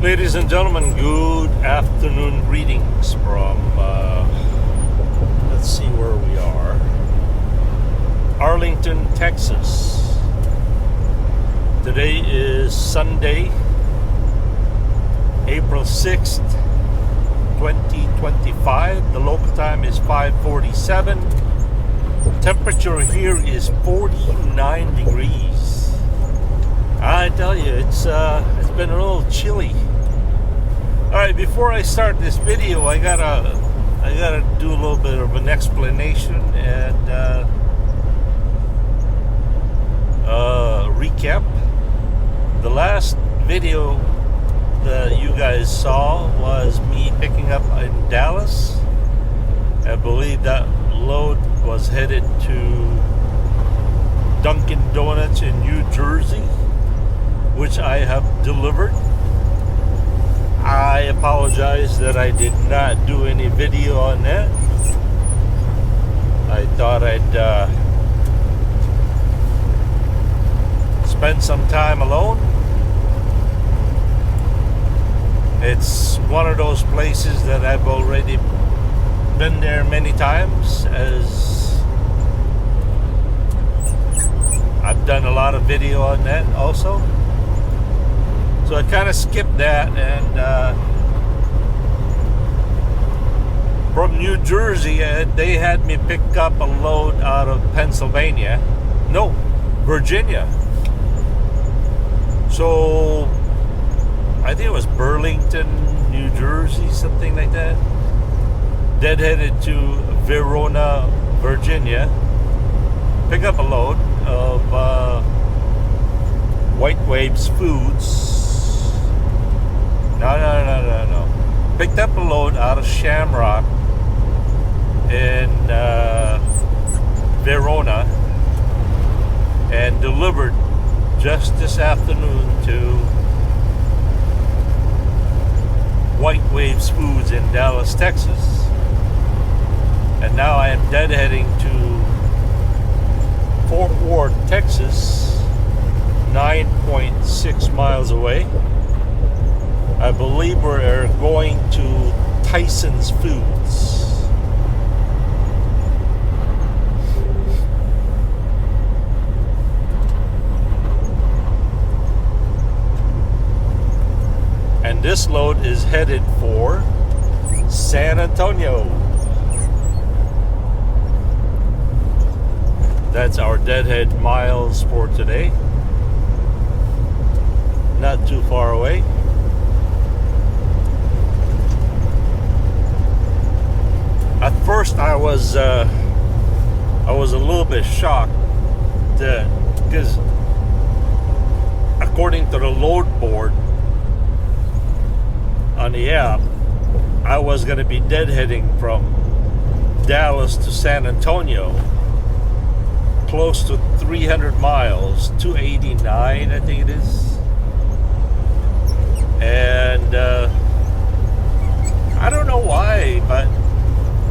Ladies and gentlemen, good afternoon. Greetings from, let's see where we are. Arlington, Texas. Today is Sunday, April 6th, 2025. The local time is 5:47. Temperature here is 49 degrees. I tell you, it's been a little chilly. All right, before I start this video, I gotta do a little bit of an explanation and recap. The last video that you guys saw was me picking up in Dallas. I believe that load was headed to Dunkin' Donuts in New Jersey, which I have delivered. I apologize that I did not do any video on that. I thought I'd spend some time alone. It's one of those places that I've already been there many times, as I've done a lot of video on that also. So I kind of skipped that, and from New Jersey, they had me pick up a load out of Pennsylvania. No, Virginia. So I think it was Burlington, New Jersey, something like that. Deadheaded to Verona, Virginia. Pick up a load of White Waves Foods. No. Picked up a load out of Shamrock in Verona and delivered just this afternoon to White Waves Foods in Dallas, Texas. And now I am deadheading to Fort Worth, Texas, 9.6 miles away. I believe we're going to Tyson's Foods. And this load is headed for San Antonio. That's our deadhead miles for today. Not too far away. At first, I was a little bit shocked because according to the load board on the app, I was going to be deadheading from Dallas to San Antonio, close to 300 miles, 289, I think it is. And I don't know why, but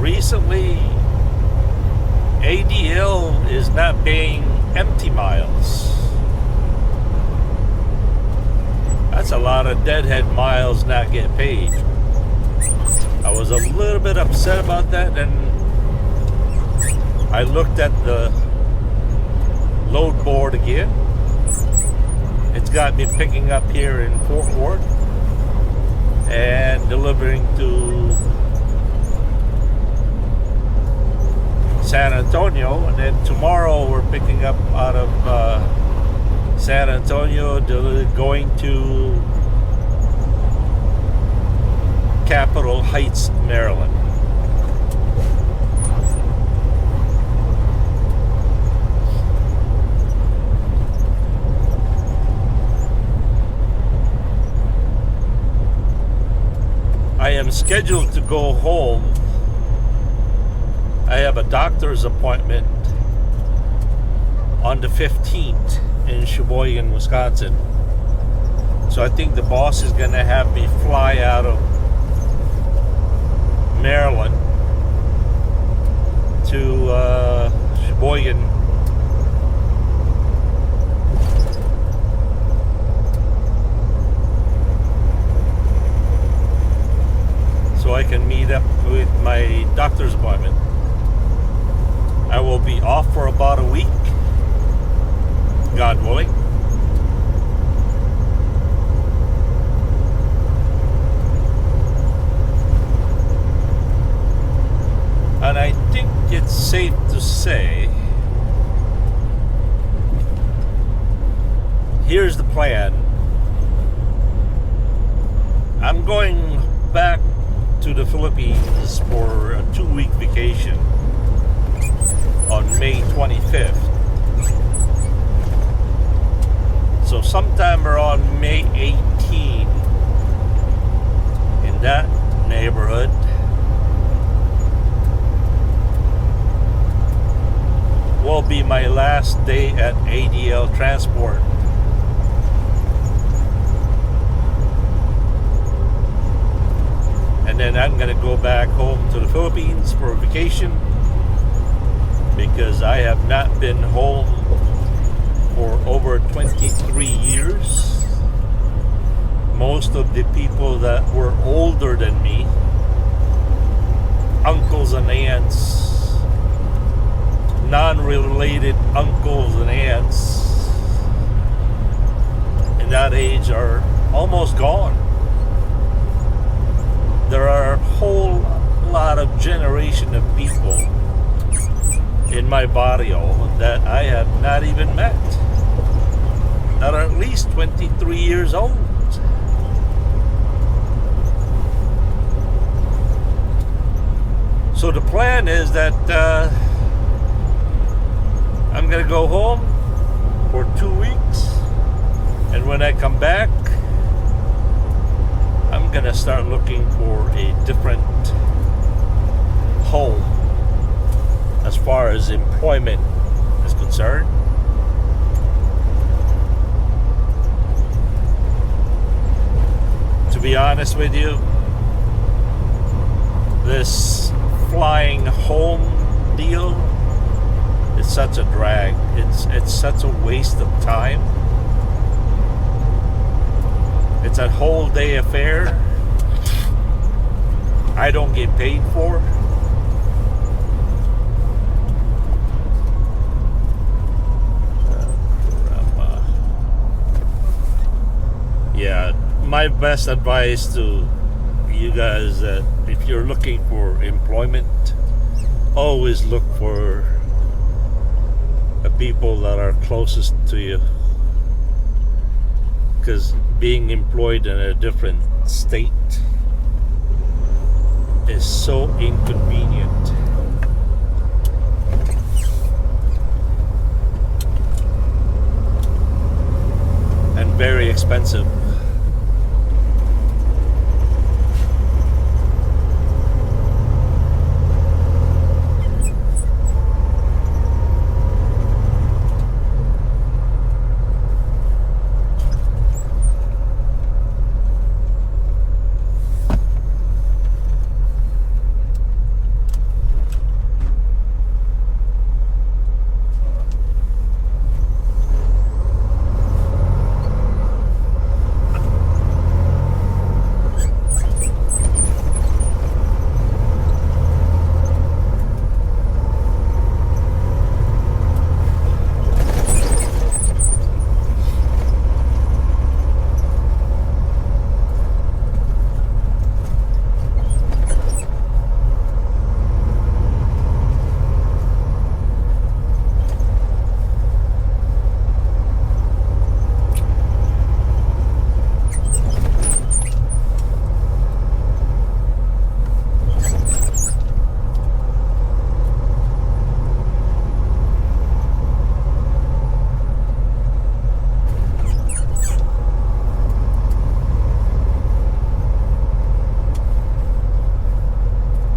recently ADL is not paying empty miles. That's a lot of deadhead miles not get paid. I was a little bit upset about that, and I looked at the load board again. It's got me picking up here in Fort Worth and delivering to San Antonio, and then tomorrow we're picking up out of San Antonio, going to Capitol Heights, Maryland. I am scheduled to go home. I have a doctor's appointment on the 15th in Sheboygan, Wisconsin. So I think the boss is going to have me fly out of Maryland to Sheboygan. meet up with my doctor's appointment. I will be off for about a week, God willing. And I think it's safe to say, here's the plan. I'm going back to the Philippines for a 2-week vacation on May 25th. So sometime around May 18, in that neighborhood, will be my last day at ADL Transport. And then I'm gonna go back home to the Philippines for a vacation, because I have not been home for over 23 years. Most of the people that were older than me, uncles and aunts, non-related uncles and aunts in that age, are almost gone. There are a whole lot of generation of people in my barrio that I have not even met, that are at least 23 years old. So the plan is that I'm gonna go home for 2 weeks, and when I come back, I'm gonna start looking for a different home as far as employment is concerned. To be honest with you, this flying home deal is such a drag. It's such a waste of time. It's a whole day affair. I don't get paid for. Yeah, my best advice to you guys, that if you're looking for employment, always look for the people that are closest to you, because being employed in a different state is so inconvenient. And very expensive.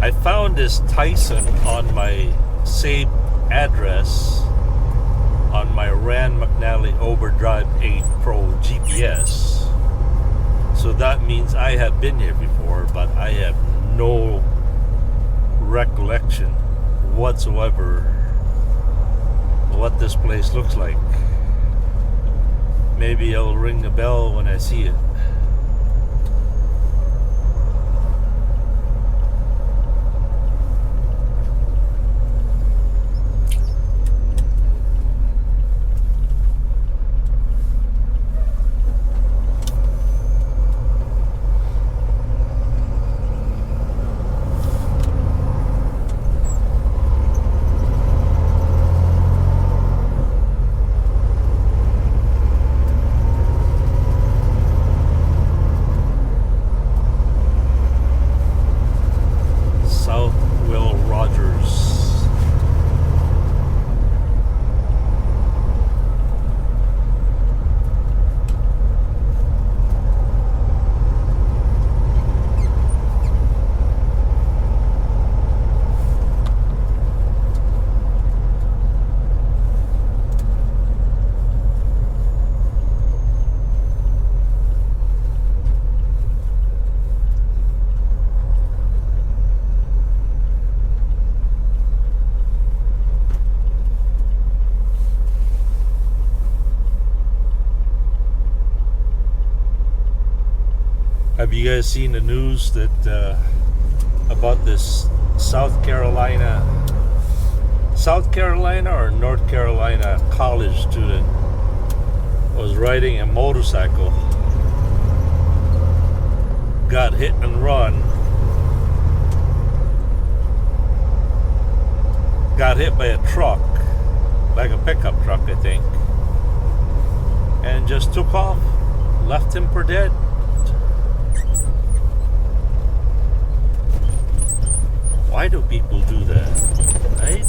I found this Tyson on my saved address on my Rand McNally Overdrive 8 Pro GPS. So that means I have been here before, but I have no recollection whatsoever what this place looks like. Maybe it'll ring a bell when I see it. Have you guys seen the news that about this South Carolina or North Carolina college student was riding a motorcycle, got hit and run, got hit by a truck, like a pickup truck, I think, and just took off, left him for dead. Why do people do that? Right?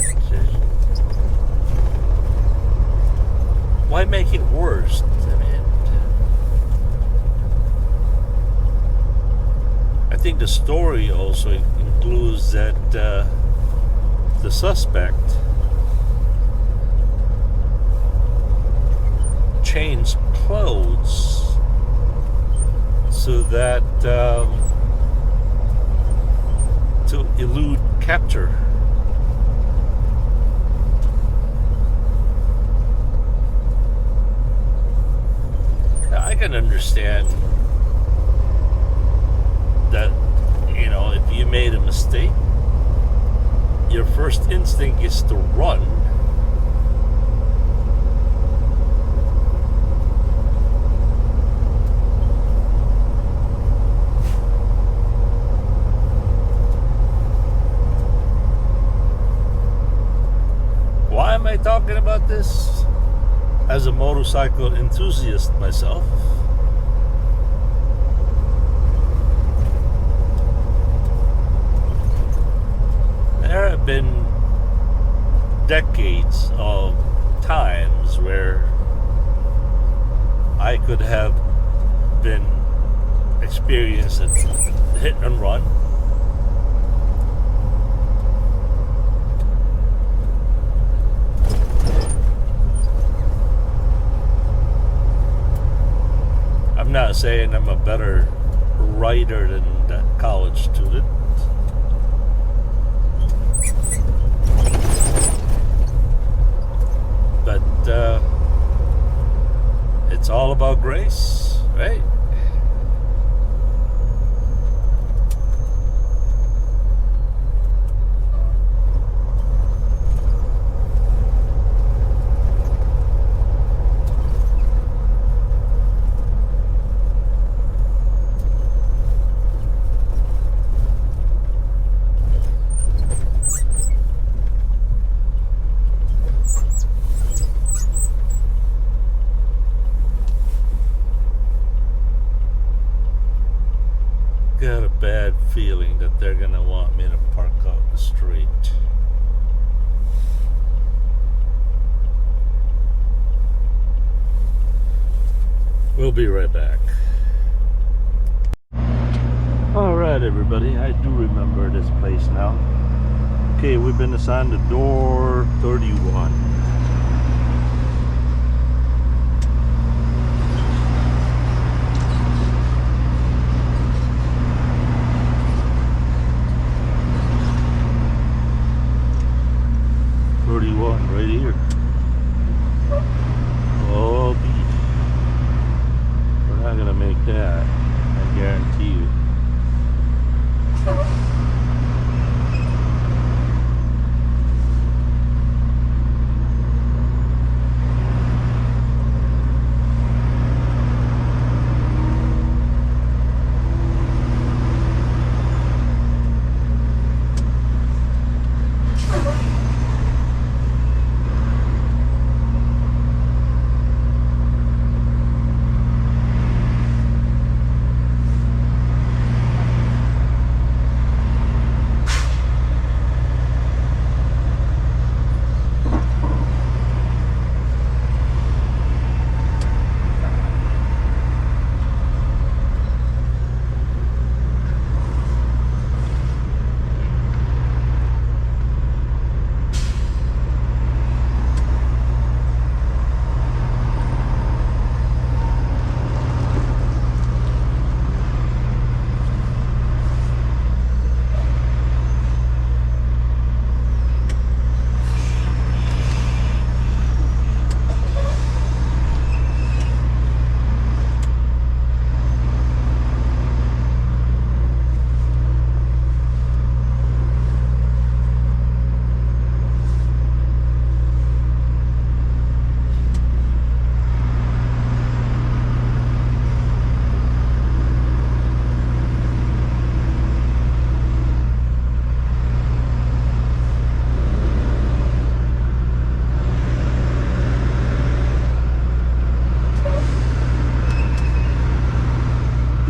Why make it worse? I think the story also includes that the suspect changed clothes so that to elude capture. Now, I can understand that, you know, if you made a mistake, your first instinct is to run. Why am I talking about this? As a motorcycle enthusiast myself, there have been decades of times where I could have been experienced a hit and run. I'm not saying I'm a better rider than that college student. But it's all about grace, right? Got a bad feeling that they're gonna want me to park out the street. We'll be right back. Alright everybody, I do remember this place now. Okay, we've been assigned to door 31. Right here. Oh, beef. We're not gonna make that, I guarantee you.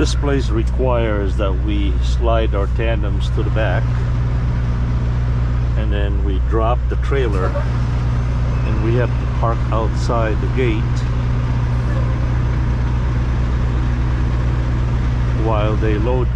This place requires that we slide our tandems to the back, and then we drop the trailer, and we have to park outside the gate while they load.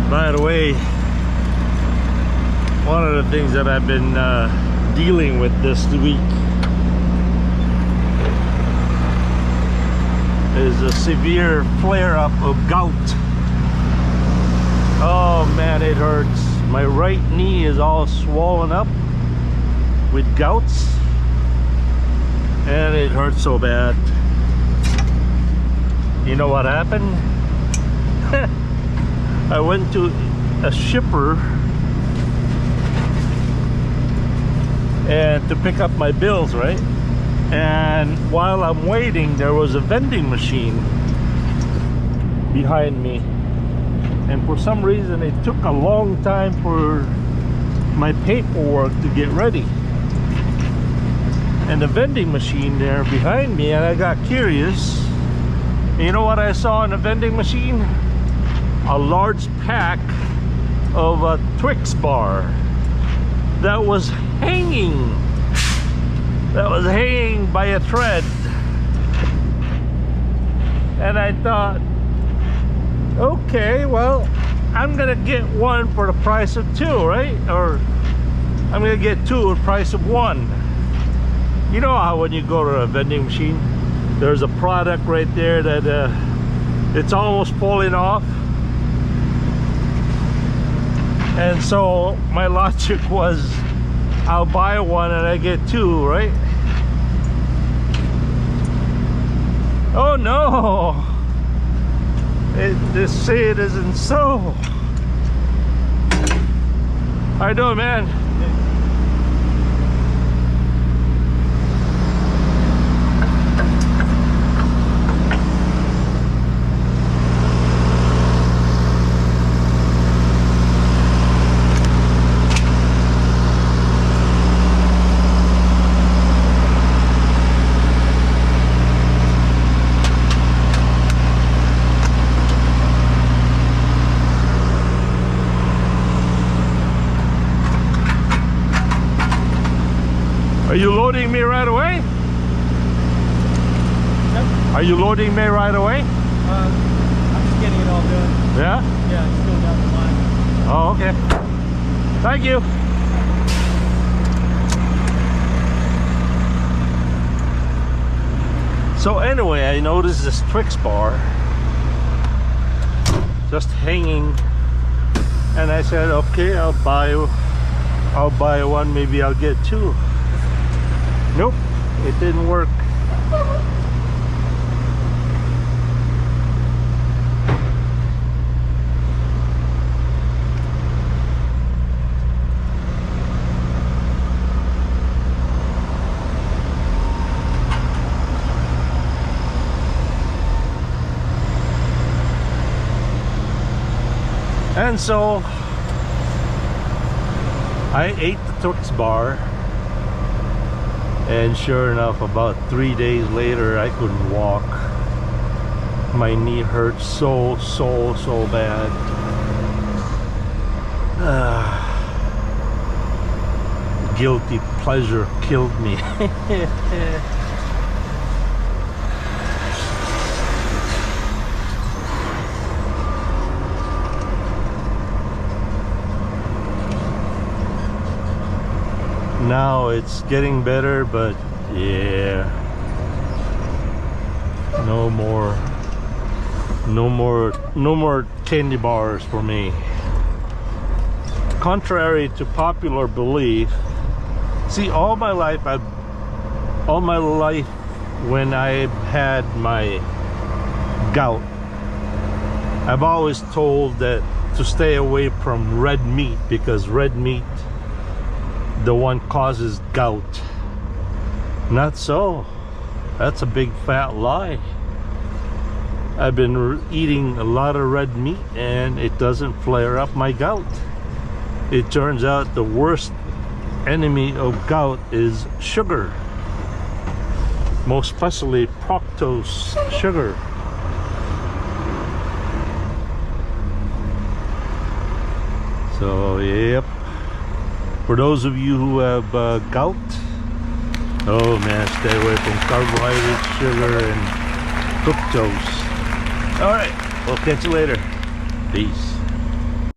By the way, one of the things that I've been dealing with this week is a severe flare-up of gout. Oh man, it hurts. My right knee is all swollen up with gouts, and it hurts so bad. You know what happened? I went to a shipper and to pick up my bills, right? And while I'm waiting, there was a vending machine behind me, and for some reason it took a long time for my paperwork to get ready. And the vending machine there behind me, and I got curious. You know what I saw in the vending machine? A large pack of a Twix bar that was hanging by a thread. And I thought, okay, well, I'm gonna get one for the price of two, right? Or I'm gonna get two at the price of one. You know how when you go to a vending machine, there's a product right there that it's almost falling off. And so my logic was, I'll buy one and I get two, right? Oh no! They say it isn't so. How you doing, man? Are you loading me right away? Yep. Are you loading me right away? I'm just getting it all done. Yeah? Yeah, it's still down the line. Oh, okay. Thank you. So anyway, I noticed this Twix bar just hanging, and I said, okay, I'll buy one, maybe I'll get two. Nope, it didn't work. And so I ate the Twix bar, and sure enough, about 3 days later, I couldn't walk. My knee hurt so bad. Guilty pleasure killed me. Now it's getting better, but yeah, no more candy bars for me. Contrary to popular belief, see, all my life when I've had my gout, I've always told that to stay away from red meat, because red meat, the one causes gout. Not so. That's a big fat lie. I've been eating a lot of red meat and it doesn't flare up my gout. It turns out the worst enemy of gout is sugar, most especially fructose sugar. So yep, for those of you who have gout, oh man, stay away from carbohydrates, sugar, and fructose. All right, we'll catch you later. Peace.